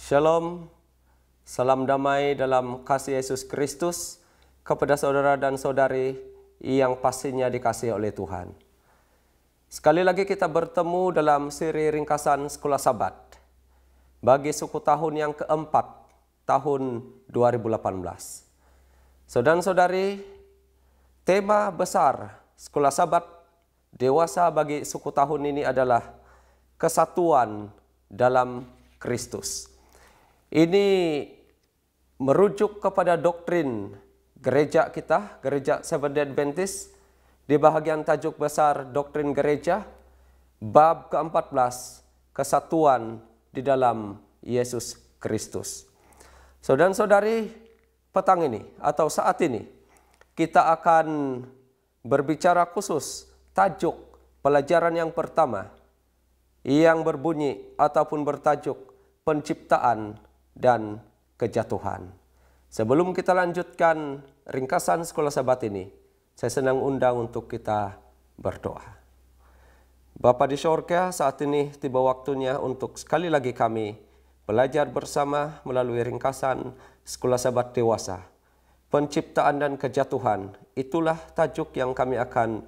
Shalom, salam damai dalam kasih Yesus Kristus kepada saudara dan saudari yang pastinya dikasihi oleh Tuhan. Sekali lagi kita bertemu dalam seri ringkasan Sekolah Sabat bagi suku tahun yang keempat tahun 2018. Saudara-saudari, tema besar Sekolah Sabat dewasa bagi suku tahun ini adalah kesatuan dalam Kristus. Ini merujuk kepada doktrin gereja kita, gereja Seventh-day Adventist, di bahagian tajuk besar doktrin gereja, bab ke-14, kesatuan di dalam Yesus Kristus. Saudara-saudari, petang ini atau saat ini, kita akan berbicara khusus tajuk pelajaran yang pertama yang berbunyi ataupun bertajuk penciptaan dan kejatuhan. Sebelum kita lanjutkan ringkasan Sekolah Sabat ini, saya senang undang untuk kita berdoa. Bapa di sorga, saat ini tiba waktunya untuk sekali lagi kami belajar bersama melalui ringkasan Sekolah Sabat dewasa. Penciptaan dan kejatuhan, itulah tajuk yang kami akan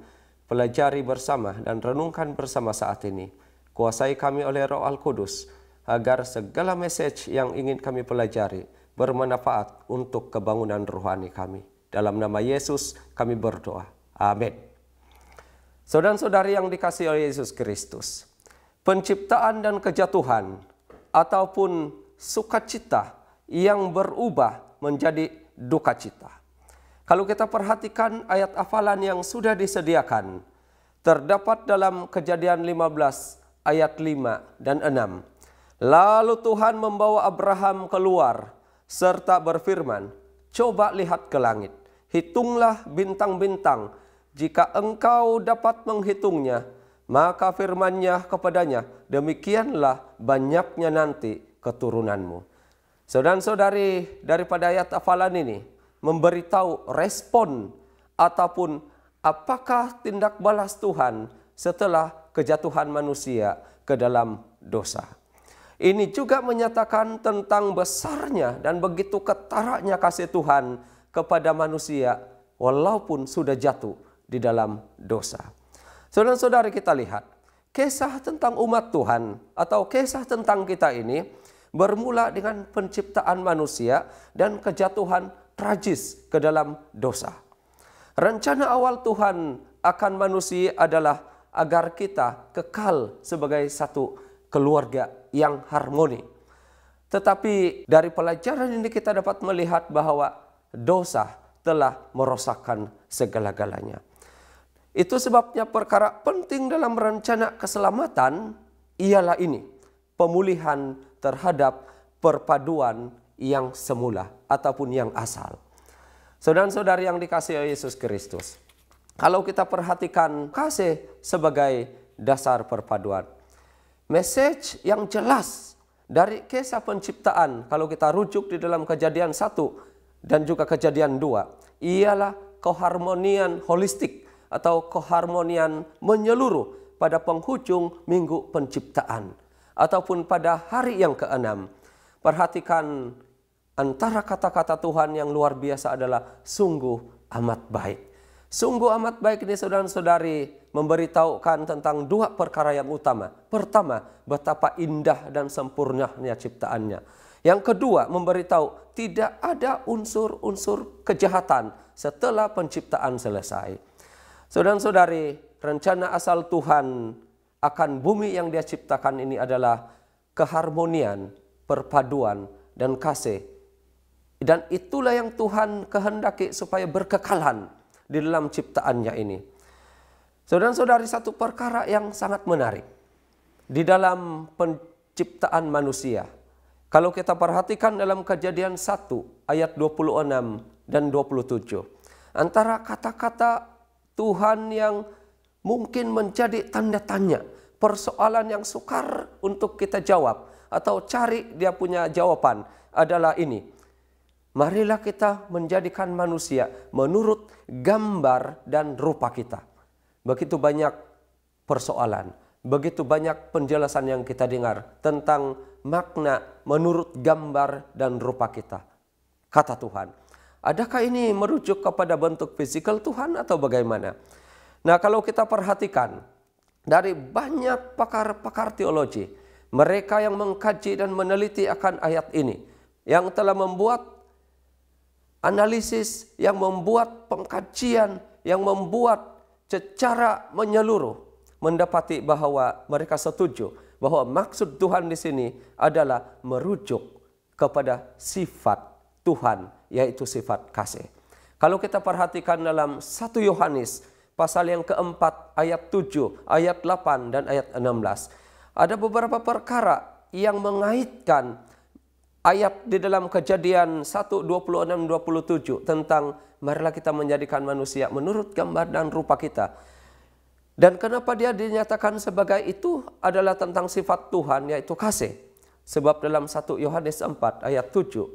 pelajari bersama dan renungkan bersama saat ini. Kuasai kami oleh Roh Al-Kudus, agar segala message yang ingin kami pelajari bermanfaat untuk kebangunan rohani kami. Dalam nama Yesus kami berdoa. Amin. Saudara-saudari yang dikasihi oleh Yesus Kristus, penciptaan dan kejatuhan ataupun sukacita yang berubah menjadi duka cita. Kalau kita perhatikan ayat hafalan yang sudah disediakan, terdapat dalam Kejadian 15 ayat 5 dan 6. Lalu Tuhan membawa Abraham keluar serta berfirman, "Coba lihat ke langit, hitunglah bintang-bintang. Jika engkau dapat menghitungnya, maka firman-Nya kepadanya, demikianlah banyaknya nanti keturunanmu." Saudara-saudari, daripada ayat hafalan ini memberitahu respon ataupun apakah tindak balas Tuhan setelah kejatuhan manusia ke dalam dosa. Ini juga menyatakan tentang besarnya dan begitu ketaraknya kasih Tuhan kepada manusia walaupun sudah jatuh di dalam dosa. Saudara-saudari, kita lihat kisah tentang umat Tuhan atau kisah tentang kita ini bermula dengan penciptaan manusia dan kejatuhan tragis ke dalam dosa. Rencana awal Tuhan akan manusia adalah agar kita kekal sebagai satu keluarga yang harmoni. Tetapi dari pelajaran ini kita dapat melihat bahwa dosa telah merosakkan segala-galanya. Itu sebabnya perkara penting dalam rencana keselamatan ialah ini, pemulihan terhadap perpaduan yang semula ataupun yang asal. Saudara-saudari yang dikasihi oleh Yesus Kristus, kalau kita perhatikan kasih sebagai dasar perpaduan, message yang jelas dari kisah penciptaan kalau kita rujuk di dalam Kejadian 1 dan juga Kejadian 2 ialah keharmonian holistik atau keharmonian menyeluruh pada penghujung minggu penciptaan ataupun pada hari yang ke-6. Perhatikan antara kata-kata Tuhan yang luar biasa adalah sungguh amat baik. Sungguh amat baik ini saudara-saudari memberitahukan tentang dua perkara yang utama. Pertama, betapa indah dan sempurnanya ciptaannya. Yang kedua, memberitahu tidak ada unsur-unsur kejahatan setelah penciptaan selesai. Saudara-saudari, rencana asal Tuhan akan bumi yang Dia ciptakan ini adalah keharmonian, perpaduan, dan kasih. Dan itulah yang Tuhan kehendaki supaya berkekalan di dalam ciptaannya ini. Saudara-saudari, satu perkara yang sangat menarik di dalam penciptaan manusia. Kalau kita perhatikan dalam Kejadian 1 ayat 26 dan 27. Antara kata-kata Tuhan yang mungkin menjadi tanda tanya, persoalan yang sukar untuk kita jawab atau cari dia punya jawaban adalah ini. Marilah kita menjadikan manusia menurut gambar dan rupa kita. Begitu banyak persoalan. begitu banyak penjelasan yang kita dengar tentang makna menurut gambar dan rupa kita. Kata Tuhan. Adakah ini merujuk kepada bentuk fisikal Tuhan atau bagaimana? Nah, kalau kita perhatikan dari banyak pakar-pakar teologi, mereka yang mengkaji dan meneliti akan ayat ini, yang telah membuat analisis, yang membuat pengkajian, yang membuat secara menyeluruh, mendapati bahwa mereka setuju bahwa maksud Tuhan di sini adalah merujuk kepada sifat Tuhan, yaitu sifat kasih. Kalau kita perhatikan dalam 1 Yohanes pasal yang keempat ayat 7, ayat 8 dan ayat 16. Ada beberapa perkara yang mengaitkan ayat di dalam Kejadian 1:26-27 tentang marilah kita menjadikan manusia menurut gambar dan rupa kita. Dan kenapa dia dinyatakan sebagai itu adalah tentang sifat Tuhan, yaitu kasih. Sebab dalam 1 Yohanes 4 ayat 7,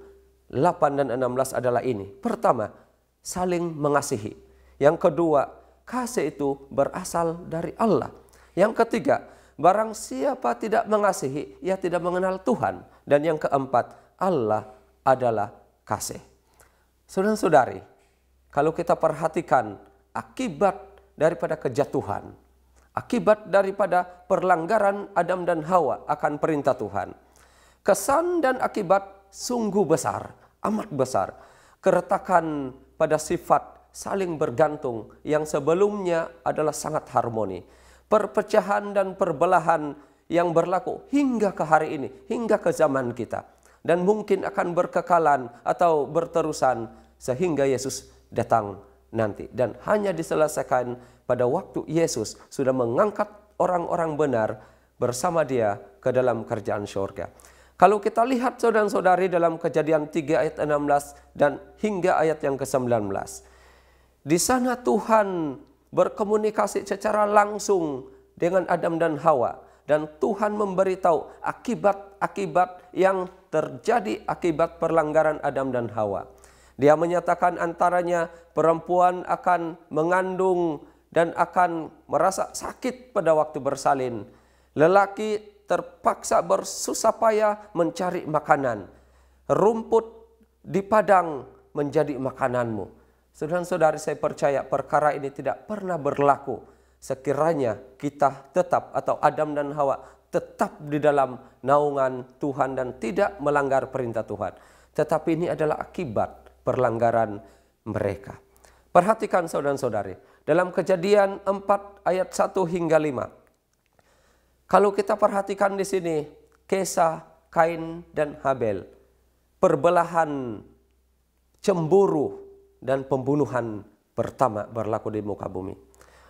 8 dan 16 adalah ini. Pertama, saling mengasihi. Yang kedua, kasih itu berasal dari Allah. Yang ketiga, barang siapa tidak mengasihi, ia tidak mengenal Tuhan. Dan yang keempat, Allah adalah kasih. Saudara-saudari, kalau kita perhatikan akibat daripada kejatuhan, akibat daripada perlanggaran Adam dan Hawa akan perintah Tuhan, kesan dan akibat sungguh besar, amat besar. Keretakan pada sifat saling bergantung yang sebelumnya adalah sangat harmoni. Perpecahan dan perbelahan yang berlaku hingga ke hari ini, hingga ke zaman kita. Dan mungkin akan berkekalan atau berterusan sehingga Yesus datang nanti. Dan hanya diselesaikan pada waktu Yesus sudah mengangkat orang-orang benar bersama dia ke dalam kerajaan surga. Kalau kita lihat saudara-saudari dalam Kejadian 3 ayat 16 dan hingga ayat yang ke-19. Di sana Tuhan berkomunikasi secara langsung dengan Adam dan Hawa. Dan Tuhan memberitahu akibat-akibat yang terjadi akibat perlanggaran Adam dan Hawa. Dia menyatakan antaranya perempuan akan mengandung dan akan merasa sakit pada waktu bersalin. Lelaki terpaksa bersusah payah mencari makanan. Rumput di padang menjadi makananmu. Saudara-saudari, saya percaya perkara ini tidak pernah berlaku sekiranya kita tetap atau Adam dan Hawa tetap di dalam naungan Tuhan dan tidak melanggar perintah Tuhan. Tetapi ini adalah akibat perlanggaran mereka. Perhatikan saudara-saudari, dalam Kejadian 4 ayat 1 hingga 5. Kalau kita perhatikan di sini, kisah Kain dan Habel, perbelahan, cemburu, dan pembunuhan pertama berlaku di muka bumi.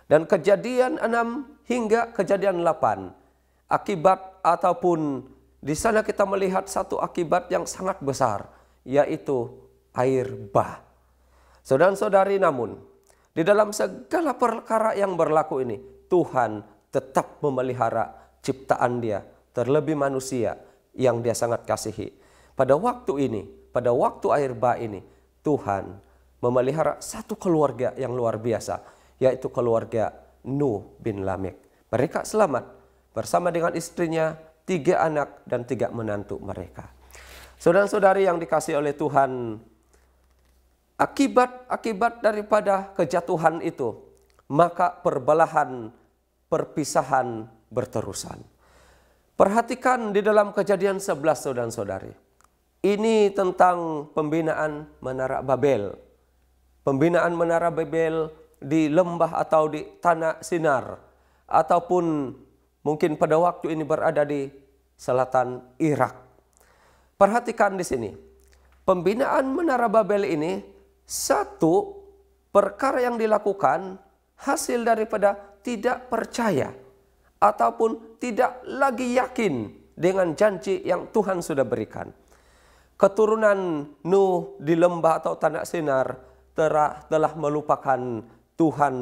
Dan Kejadian 6 hingga Kejadian 8, akibat ataupun di sana kita melihat satu akibat yang sangat besar, yaitu air bah. Saudara-saudari, namun di dalam segala perkara yang berlaku ini, Tuhan tetap memelihara ciptaan dia, terlebih manusia yang dia sangat kasihi. Pada waktu ini, pada waktu air bah ini, Tuhan memelihara satu keluarga yang luar biasa, yaitu keluarga Nuh bin Lamek. Mereka selamat bersama dengan istrinya, 3 anak dan 3 menantu mereka. Saudara-saudari yang dikasihi oleh Tuhan, akibat daripada kejatuhan itu, maka perbelahan, perpisahan berterusan. Perhatikan di dalam Kejadian 11 saudara-saudari. Ini tentang pembinaan Menara Babel. Pembinaan Menara Babel di lembah atau di tanah Sinar. Ataupun mungkin pada waktu ini berada di selatan Irak. Perhatikan di sini. Pembinaan Menara Babel ini satu perkara yang dilakukan hasil daripada tidak percaya ataupun tidak lagi yakin dengan janji yang Tuhan sudah berikan. Keturunan Nuh di lembah atau tanah Sinar telah melupakan Tuhan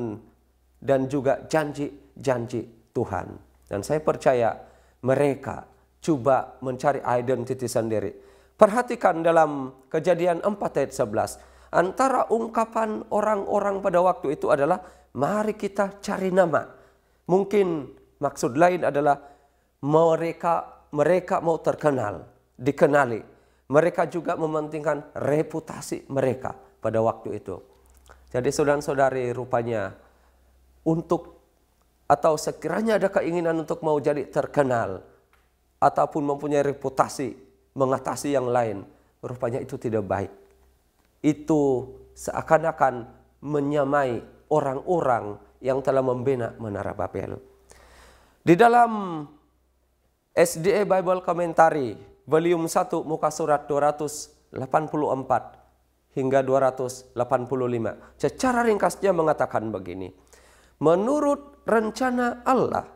dan juga janji-janji Tuhan. Dan saya percaya mereka coba mencari identiti sendiri. Perhatikan dalam Kejadian 4 ayat 11. Antara ungkapan orang-orang pada waktu itu adalah, mari kita cari nama. Mungkin maksud lain adalah mereka mau terkenal, dikenali. Mereka juga mementingkan reputasi mereka pada waktu itu. Jadi saudara-saudari, rupanya atau sekiranya ada keinginan untuk mau jadi terkenal ataupun mempunyai reputasi mengatasi yang lain, rupanya itu tidak baik. Itu seakan-akan menyamai orang-orang yang telah membina Menara Babel. Di dalam SDA Bible Commentary volume 1 muka surat 284 hingga 285 secara ringkasnya mengatakan begini. Menurut rencana Allah,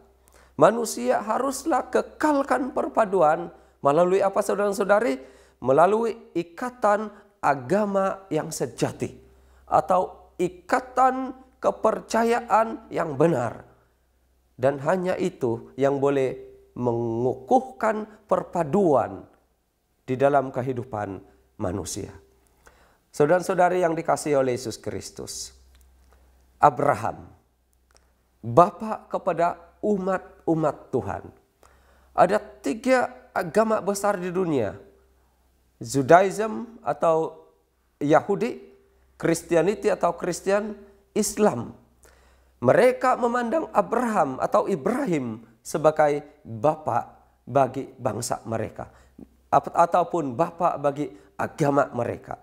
manusia haruslah kekalkan perpaduan melalui apa saudara-saudari? Melalui ikatan agama yang sejati atau ikatan kepercayaan yang benar. Dan hanya itu yang boleh mengukuhkan perpaduan di dalam kehidupan manusia. Saudara-saudari yang dikasihi oleh Yesus Kristus, Abraham, bapa kepada umat-umat Tuhan. Ada 3 agama besar di dunia. Judaism atau Yahudi, Christianity atau Kristen, Islam. Mereka memandang Abraham atau Ibrahim sebagai bapa bagi bangsa mereka ataupun bapa bagi agama mereka.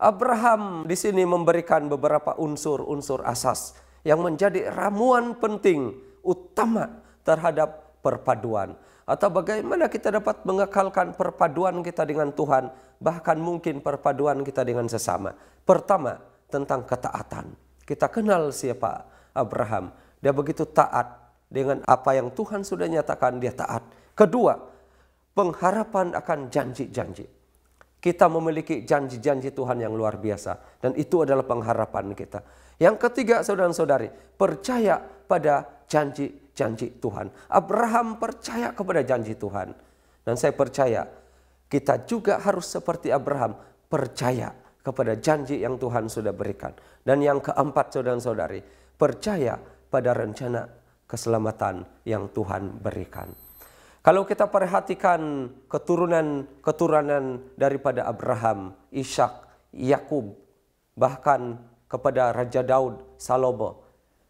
Abraham di sini memberikan beberapa unsur-unsur asas yang menjadi ramuan penting utama terhadap perpaduan. Atau bagaimana kita dapat mengekalkan perpaduan kita dengan Tuhan, bahkan mungkin perpaduan kita dengan sesama. Pertama, tentang ketaatan. Kita kenal siapa Abraham. Dia begitu taat dengan apa yang Tuhan sudah nyatakan, dia taat. Kedua, pengharapan akan janji-janji. Kita memiliki janji-janji Tuhan yang luar biasa. Dan itu adalah pengharapan kita. Yang ketiga, saudara-saudari, percaya pada janji-janji Tuhan. Abraham percaya kepada janji Tuhan. Dan saya percaya kita juga harus seperti Abraham, percaya kepada janji yang Tuhan sudah berikan. Dan yang keempat, saudara-saudari, percaya pada rencana keselamatan yang Tuhan berikan. Kalau kita perhatikan keturunan daripada Abraham, Ishak, Yakub, bahkan kepada Raja Daud, Salomo,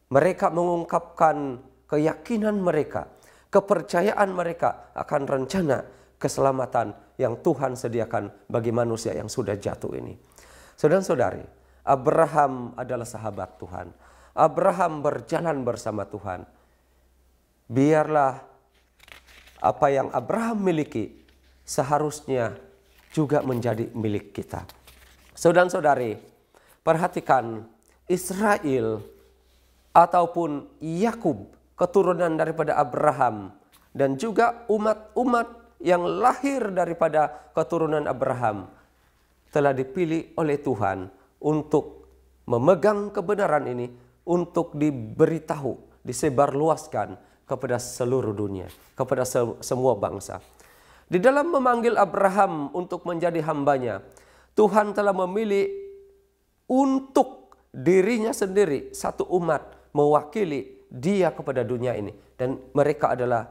mereka mengungkapkan keyakinan mereka, kepercayaan mereka akan rencana keselamatan yang Tuhan sediakan bagi manusia yang sudah jatuh ini. Saudara-saudari, Abraham adalah sahabat Tuhan. Abraham berjalan bersama Tuhan. Biarlah apa yang Abraham miliki seharusnya juga menjadi milik kita. Saudara-saudari, perhatikan Israel ataupun Yakub, keturunan daripada Abraham, dan juga umat-umat yang lahir daripada keturunan Abraham telah dipilih oleh Tuhan untuk memegang kebenaran ini, untuk diberitahu, disebarluaskan kepada seluruh dunia, kepada semua bangsa. Di dalam memanggil Abraham untuk menjadi hambanya, Tuhan telah memilih untuk dirinya sendiri satu umat mewakili dia kepada dunia ini. Dan mereka adalah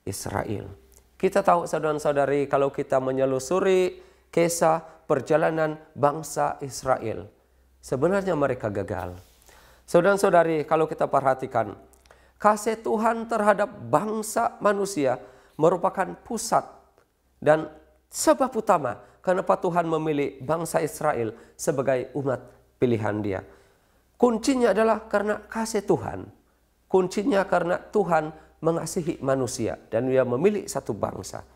Israel. Kita tahu saudara-saudari, kalau kita menyelusuri kisah perjalanan bangsa Israel, sebenarnya mereka gagal. Saudara-saudari, kalau kita perhatikan, kasih Tuhan terhadap bangsa manusia merupakan pusat dan sebab utama kenapa Tuhan memilih bangsa Israel sebagai umat pilihan dia. Kuncinya adalah karena kasih Tuhan. Kuncinya karena Tuhan mengasihi manusia dan dia memilih satu bangsa.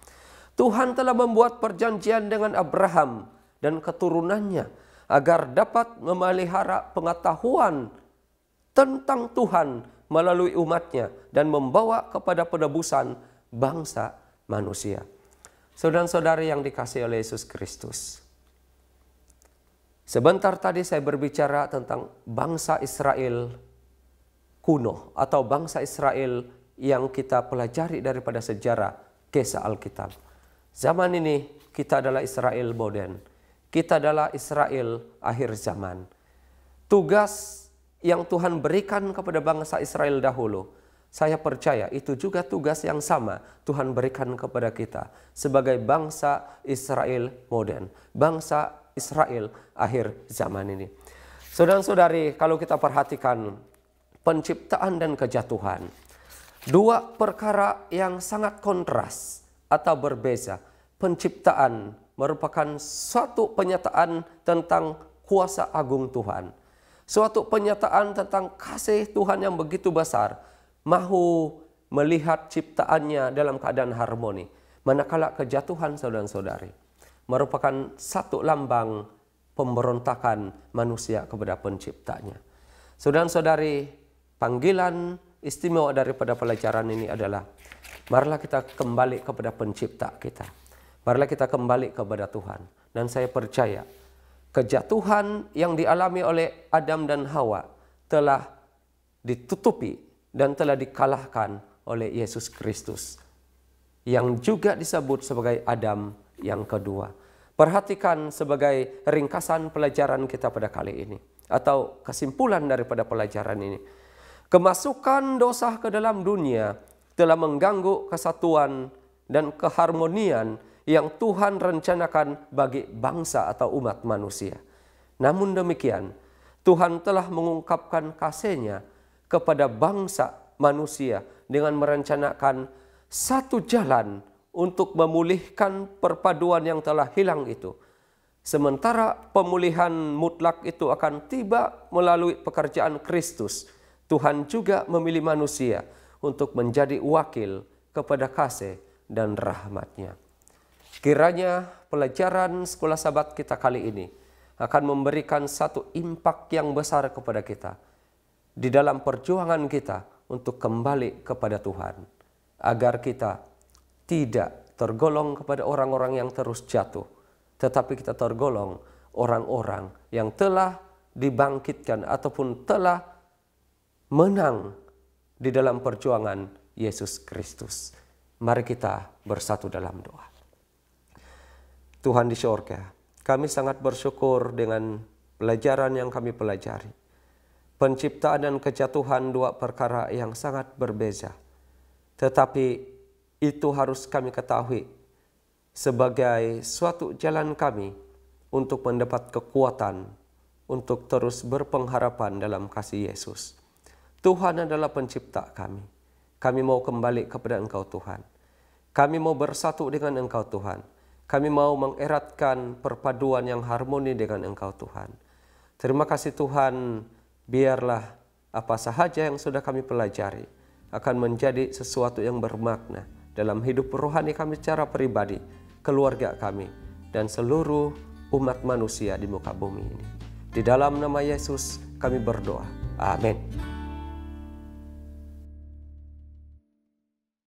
Tuhan telah membuat perjanjian dengan Abraham dan keturunannya agar dapat memelihara pengetahuan tentang Tuhan melalui umatnya dan membawa kepada penebusan bangsa manusia. Saudara-saudari yang dikasihi oleh Yesus Kristus, sebentar tadi saya berbicara tentang bangsa Israel kuno atau bangsa Israel yang kita pelajari daripada sejarah kisah Alkitab. Zaman ini kita adalah Israel modern. Kita adalah Israel akhir zaman. Tugas yang Tuhan berikan kepada bangsa Israel dahulu Saya percaya itu juga tugas yang sama Tuhan berikan kepada kita sebagai bangsa Israel modern, bangsa Israel akhir zaman ini. Saudara-saudari, kalau kita perhatikan penciptaan dan kejatuhan, dua perkara yang sangat kontras atau berbeza. Penciptaan merupakan suatu penyataan tentang kuasa agung Tuhan, suatu penyataan tentang kasih Tuhan yang begitu besar, mahu melihat ciptaannya dalam keadaan harmoni. Manakala kejatuhan, saudara-saudari, merupakan satu lambang pemberontakan manusia kepada penciptanya. Saudara-saudari, panggilan istimewa daripada pelajaran ini adalah, marilah kita kembali kepada pencipta kita. Marilah kita kembali kepada Tuhan. Dan saya percaya, kejatuhan yang dialami oleh Adam dan Hawa telah ditutupi dan telah dikalahkan oleh Yesus Kristus, yang juga disebut sebagai Adam yang kedua. Perhatikan sebagai ringkasan pelajaran kita pada kali ini, atau kesimpulan daripada pelajaran ini. Kemasukan dosa ke dalam dunia telah mengganggu kesatuan dan keharmonian yang Tuhan rencanakan bagi bangsa atau umat manusia. Namun demikian, Tuhan telah mengungkapkan kasih-Nya kepada bangsa manusia dengan merencanakan satu jalan untuk memulihkan perpaduan yang telah hilang itu. Sementara pemulihan mutlak itu akan tiba melalui pekerjaan Kristus, Tuhan juga memilih manusia untuk menjadi wakil kepada kasih dan rahmat-Nya. Kiranya pelajaran Sekolah Sabat kita kali ini akan memberikan satu impak yang besar kepada kita di dalam perjuangan kita untuk kembali kepada Tuhan, agar kita tidak tergolong kepada orang-orang yang terus jatuh, tetapi kita tergolong orang-orang yang telah dibangkitkan ataupun telah menang di dalam perjuangan Yesus Kristus. Mari kita bersatu dalam doa. Tuhan di surga, kami sangat bersyukur dengan pelajaran yang kami pelajari. Penciptaan dan kejatuhan dua perkara yang sangat berbeza. Tetapi itu harus kami ketahui sebagai suatu jalan kami untuk mendapat kekuatan, untuk terus berpengharapan dalam kasih Yesus. Tuhan adalah pencipta kami. Kami mau kembali kepada Engkau Tuhan. Kami mau bersatu dengan Engkau Tuhan. Kami mau mengeratkan perpaduan yang harmoni dengan Engkau Tuhan. Terima kasih Tuhan. Biarlah apa sahaja yang sudah kami pelajari akan menjadi sesuatu yang bermakna dalam hidup rohani kami secara pribadi, keluarga kami, dan seluruh umat manusia di muka bumi ini. Di dalam nama Yesus kami berdoa. Amin.